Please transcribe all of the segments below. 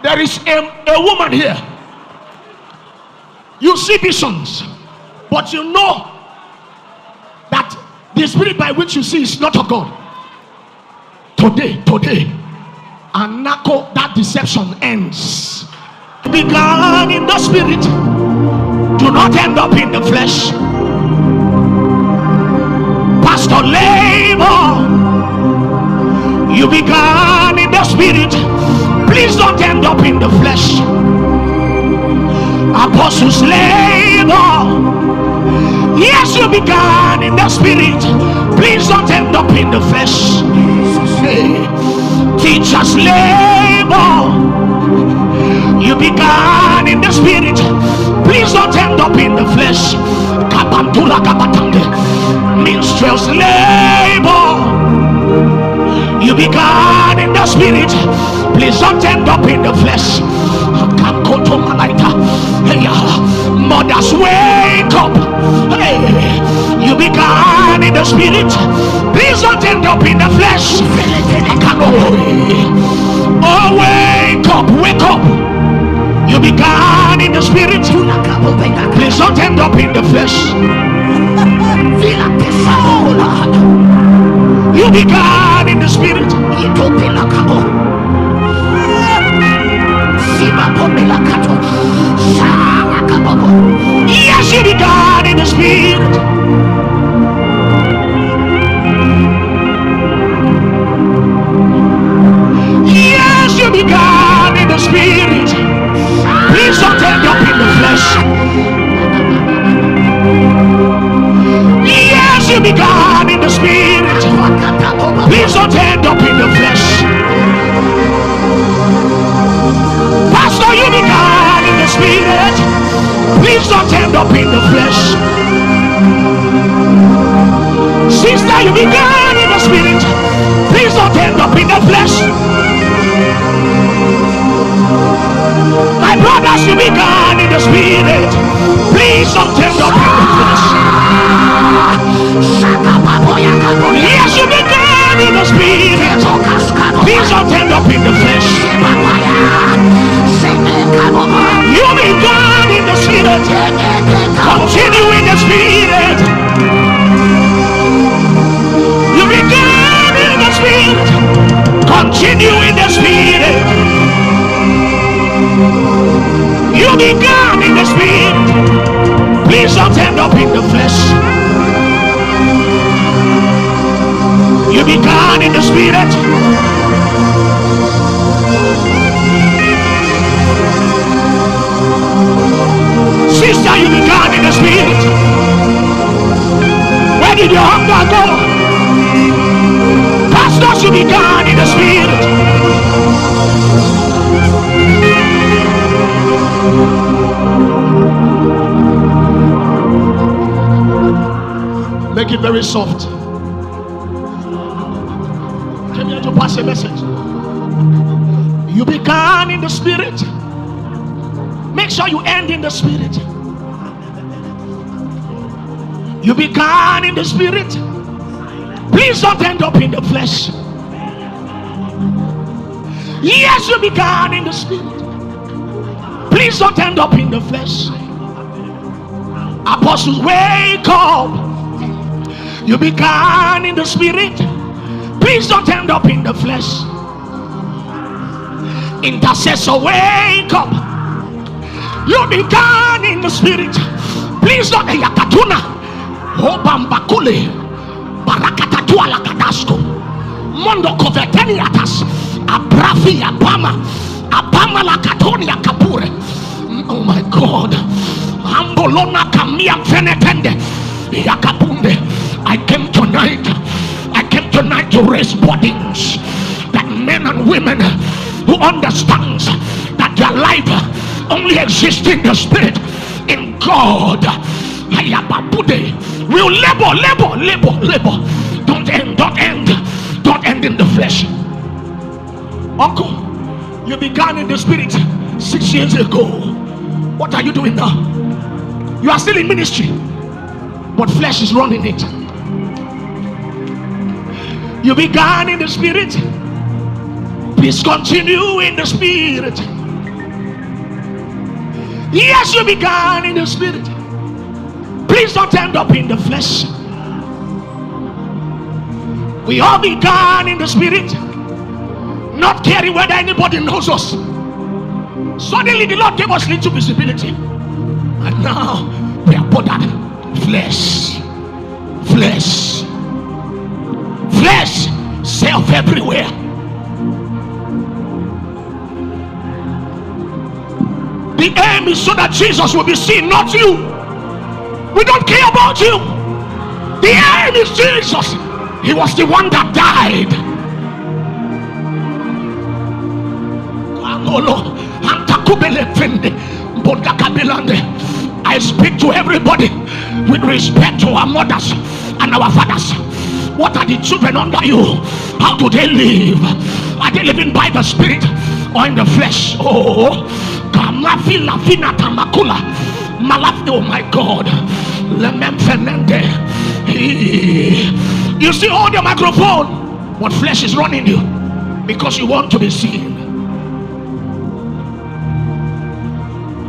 There is a woman here. You see visions, but you know that the spirit by which you see is not of God. Today, and that deception ends. Began in the spirit, do not end up in the flesh. Pastor labor, you began in the spirit, please don't end up in the flesh. Apostles labor, yes, you began in the spirit, please don't end up in the flesh. Teachers labor, you began in the spirit, please don't end up in the flesh. Minstrels labor, you began in the spirit, please don't end up in the flesh. Mothers, wake up. Hey, you began in the spirit, please don't end up in the flesh. Oh, wake up, wake up. You began in the spirit, please don't end up in the flesh. You began in the spirit. Yes, you began in the spirit. Yes, you began in the spirit. Please don't end up in the flesh. Yes, you began in the spirit. Please don't end up in the flesh. Pastor, you began in the spirit. Please don't end up in the flesh. Sister, you began in the spirit. Please don't end up in the flesh. My brothers, you began in the spirit. Please don't end up in the flesh. Yes, you began in the spirit. Please don't end up in the flesh. You began in the spirit. Continue in the spirit. You began in the spirit. Continue in the spirit. You began in the spirit. Please don't end up in the flesh. You began in the spirit. Sister, you began in the spirit. Where did your hunger go? Pastors, you began in the spirit. Make it very soft. Came here to pass a message. You began in the spirit. Make sure you end in the spirit. You began in the spirit. Please don't end up in the flesh. Yes, you began in the spirit. Please don't end up in the flesh. Apostles, wake up. You began in the spirit. Please don't end up in the flesh. Intercessor, wake up. You began in the spirit. Please don't yakatuna. Obambakule. Barakatatua lakadasko. Mondo koveteniatas. Abrafi abama. Abama lakatonia kapure. Oh my God. Ambolona kamia fenetende. Yakabunde. I came tonight to raise burdens that men and women who understands that their life only exists in the spirit, in God. Will labor. Don't end in the flesh. Uncle, you began in the spirit 6 years ago. What are you doing now? You are still in ministry, but flesh is running it. You began in the spirit. Please continue in the spirit. Yes, you began in the spirit. Please don't end up in the flesh. We all began in the spirit, not caring whether anybody knows us. Suddenly the Lord gave us little visibility, and now we are put at flesh, flesh, flesh, self everywhere. The aim is so that Jesus will be seen, not you. We don't care about you. The aim is Jesus. He was the one that died. I speak to everybody with respect to our mothers and our fathers. What are the children under you? How do they live? Are they living by the spirit or in the flesh? Oh, oh my God. You see, hold your microphone, but flesh is running you because you want to be seen.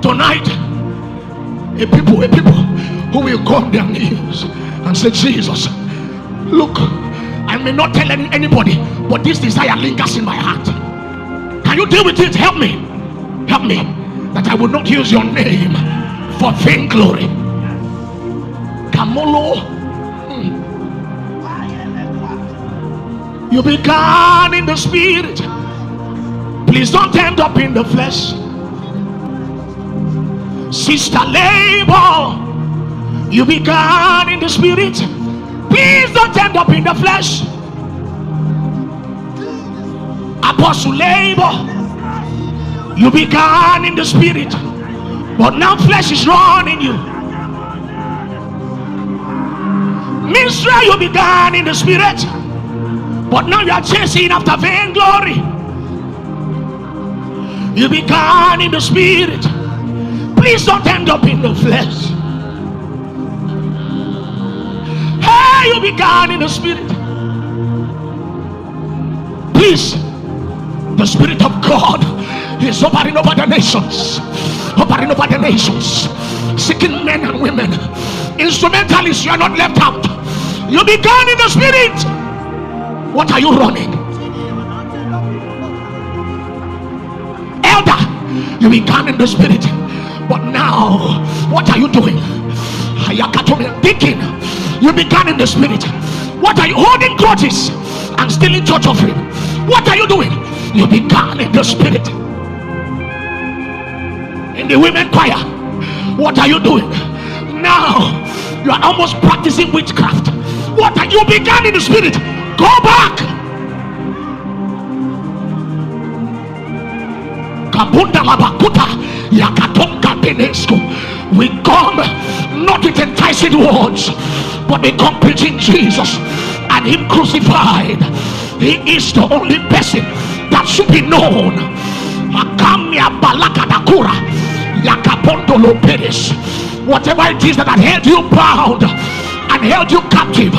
Tonight, a people who will go on their knees and say, Jesus, look, I may not tell anybody, but this desire lingers in my heart. Can you deal with it? Help me, that I will not use your name for vainglory. Kamolo. You began in the spirit. Please don't end up in the flesh. Sister Labor, you began in the spirit. Please don't end up in the flesh. Apostle Labor, you began in the spirit, but now flesh is running you. Ministry, you began in the spirit, but now you are chasing after vainglory. You began in the spirit. Please don't end up in the flesh. Hey, you began in the spirit. Please, the Spirit of God is hovering over the nations, hovering over the nations, seeking men and women. Instrumentalists, you are not left out. You began in the spirit. What are you running? Elder, you began in the spirit, but now what are you doing? Dekina, you began in the spirit. What are you holding grudges and stealing church offering? What are you doing? You began in the spirit. In the women choir, what are you doing? Now you are almost practicing witchcraft. What are you began in the spirit? Go back. We come not with enticing words, but we come preaching Jesus and Him crucified. He is the only person that should be known. Whatever it is that had held you bound and held you captive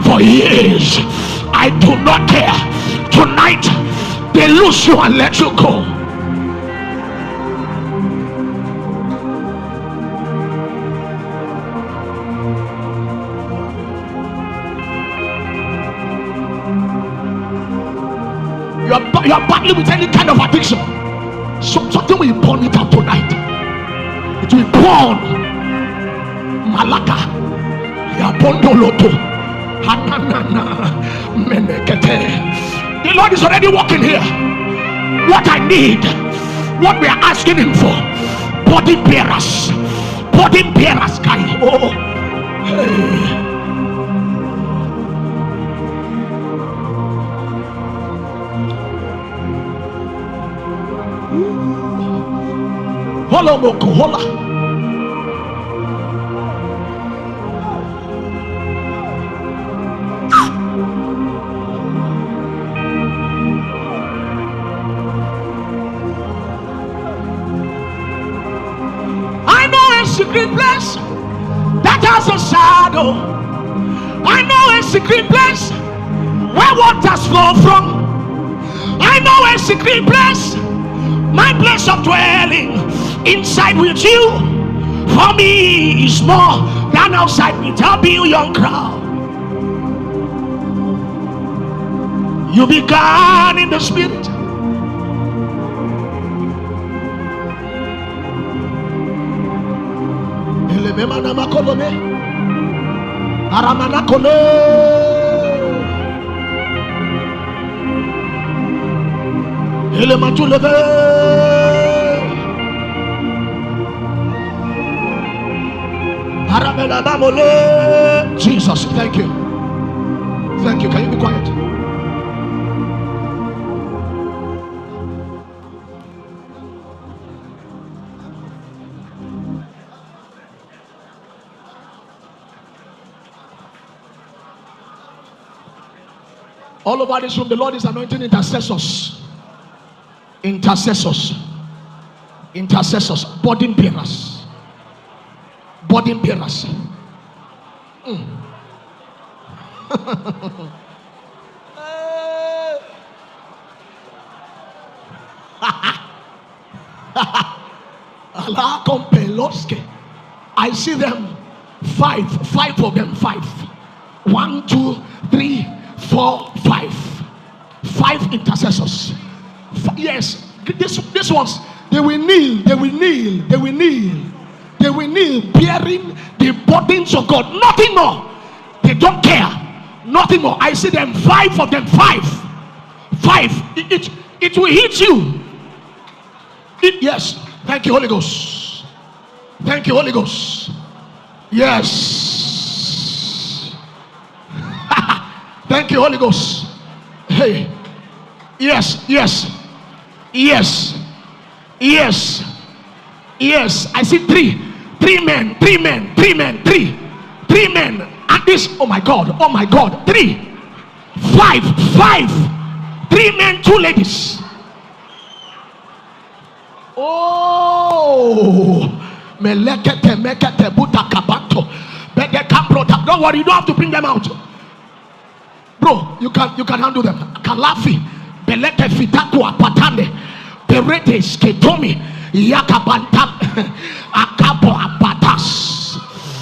for years, I do not care. Tonight they loose you and let you go. You are battling with any kind of addiction. Something will burn it out tonight. It will burn. Malaka Yabondoloto Hanana Menekete. The Lord is already walking here. What I need, what we are asking Him for, body bearers, guy. Oh, hey. Hola moko hola. I know a secret place that has a shadow. I know a secret place where waters flow from. I know a secret place, my place of dwelling, Inside with you, for me, is more than outside with a billion crowd. You began in the spirit. Jesus, thank you. Thank you. Can you be quiet? All over this room, the Lord is anointing intercessors. Intercessors. Intercessors. Burden bearers. Burden bearers. I see them. Five of them. 1, 2, 3, 4, 5. 5 intercessors. Yes, this ones, they will kneel, bearing the burdens of God. Nothing more. They don't care. Nothing more. I see them. 5 of them. 5. It will hit you. Yes. Thank you, Holy Ghost. Thank you, Holy Ghost. Yes. Thank you, Holy Ghost. Hey. Yes. I see 3 men. 3 men. At this, oh my God. 3, 5. 3 men, 2 ladies. Oh, melekete buta kabato. Don't worry, you don't have to bring them out, bro. You can handle them. Kalafi, belete fitakwa patande, perete sketomi, yakabanta, akabo abatas,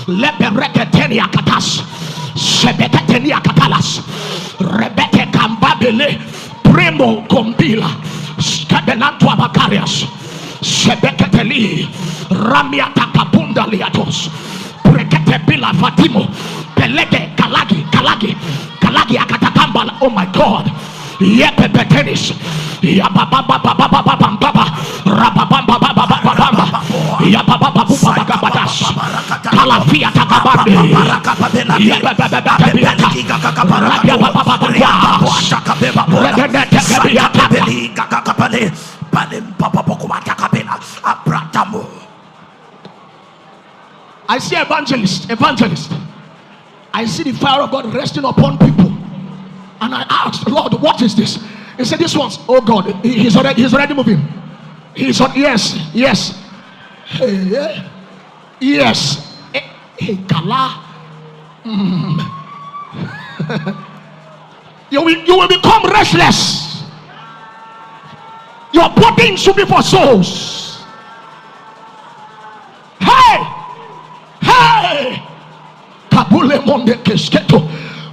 lebereketeni akatas, sebeketeni akatalas, rebeke kambabele, premo kombila, skabenatwa bakarias. Sebeketeli Ramia Takabunda Liatos Brekete Bila Fatimo Pelege Kalagi Akatakamba. Oh my God. Yepe Betenis Yababa Rababamba Yabababababababadas Kalafia Takabambi I see evangelist. I see the fire of God resting upon people. And I asked, Lord, what is this? He said, this one's, oh God, he's already moving. He's on, yes. Yes. Kala. You will become restless. Your body should be for souls. Hey! Kabule monde kesketo.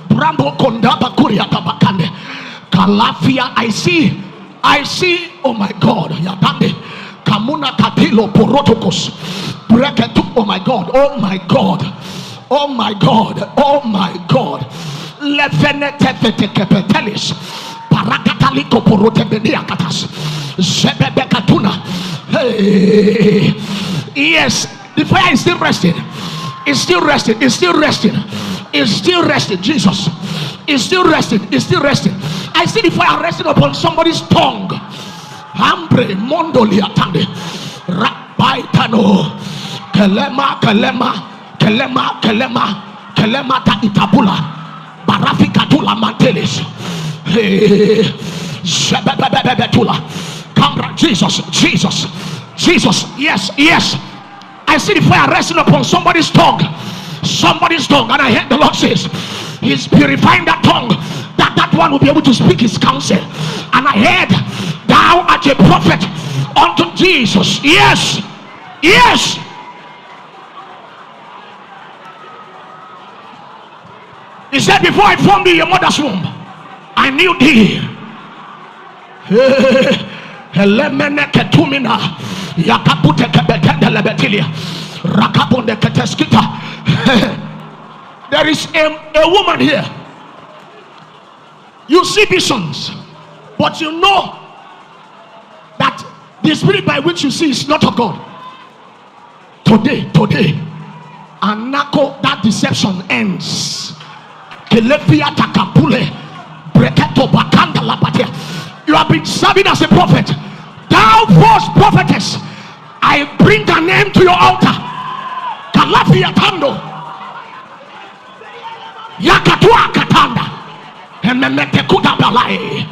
Brambo kondaba kuria tabakande. Kalafia, I see, oh my God, Yabande. Kamuna katilo porotokos. Breketu, oh my God. Lefenete kepetelis. Parakataliko porotebeniakatas. Sebebekatuna. Hey. Yes, the fire is still resting. It's still resting. Jesus is still resting. I see the fire resting upon somebody's tongue. Hambre mondoli atande. Rabaitano. Kelema ta itabula. Barafikatula mantelis. Sebebebebetula. Come, Jesus. Yes. I see the fire resting upon somebody's tongue, and I heard the Lord says he's purifying that tongue, that one will be able to speak his counsel. And I heard, thou art a prophet unto Jesus. Yes, Yes. He said, before I formed you in your mother's womb, I knew thee. There is a woman here. You see visions, but you know that the spirit by which you see is not of God. Today, and that deception ends. You have been serving as a prophet. Thou false prophetess, I bring an end to your altar. Kalafia Tando Yakatua Katanda and Memetekuta Balai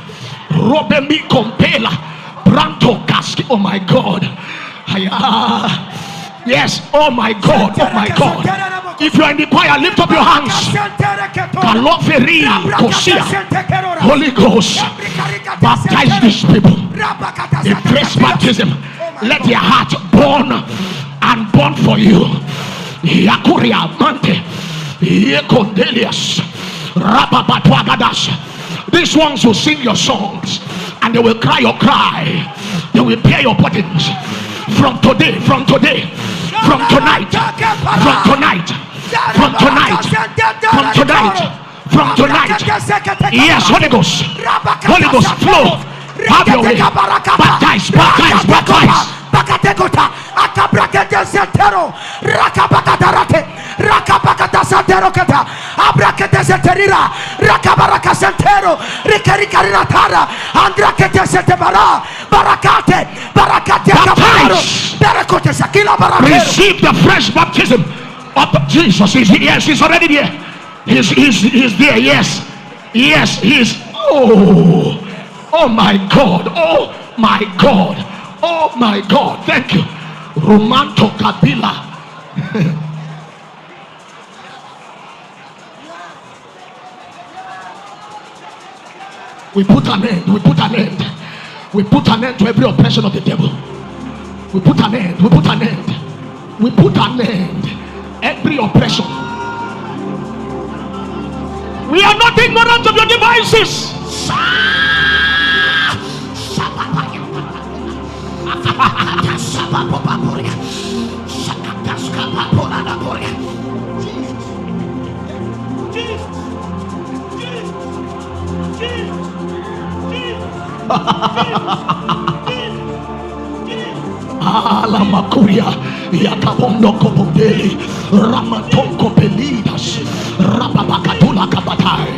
Robemi Compela Branto Kaski. Oh my God. Yes, oh my God, oh my God. If you are in the choir, lift up your hands. Holy Ghost, baptize these people. A fresh baptism. Let their heart burn and burn for you. Yakuria Mante Yekondelius Rababatwagadas. These ones will sing your songs and they will cry your cry. They will bear your burdens. From tonight, from tonight, yes, Holy Ghost, flow, have your way, baptize. Bakatekota, Akabrakete Sentero, Rakabakatarate, Rakabakata Santero Kata, Abrakete Senterira, Rakabaraka Sentero, Rikaricarinatara, Andrakete Sentebara, Barakate, Barakote Sakila Barakate. Receive the fresh baptism of Jesus. Yes, he's already there. He's there, yes, he's. Oh my God, oh my God. Oh my God, thank you. Romanto Kabila. We put an end to every oppression of the devil. We put an end. Every oppression. We are not ignorant of your devices. Alamakuria Yakabondo Kopodeli Ramatonko Pelidas Rababakatula Kabatai.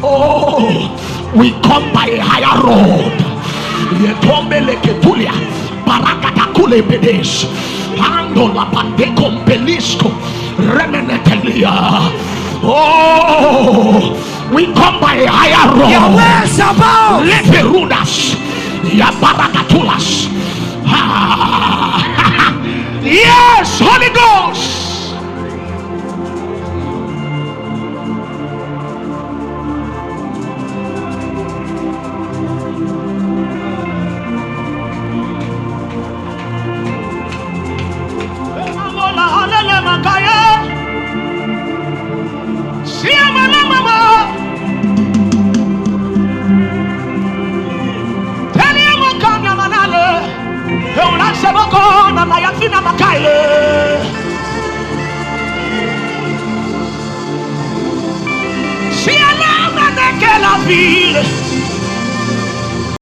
Oh, we come by a higher road. Yetomele Ketulia Barakatakule Bedes Andola Pandecom Pelisco Remenetelia. Oh, we come by a higher road. Leperudas Yabarakatulas. Yes, Holy Ghost.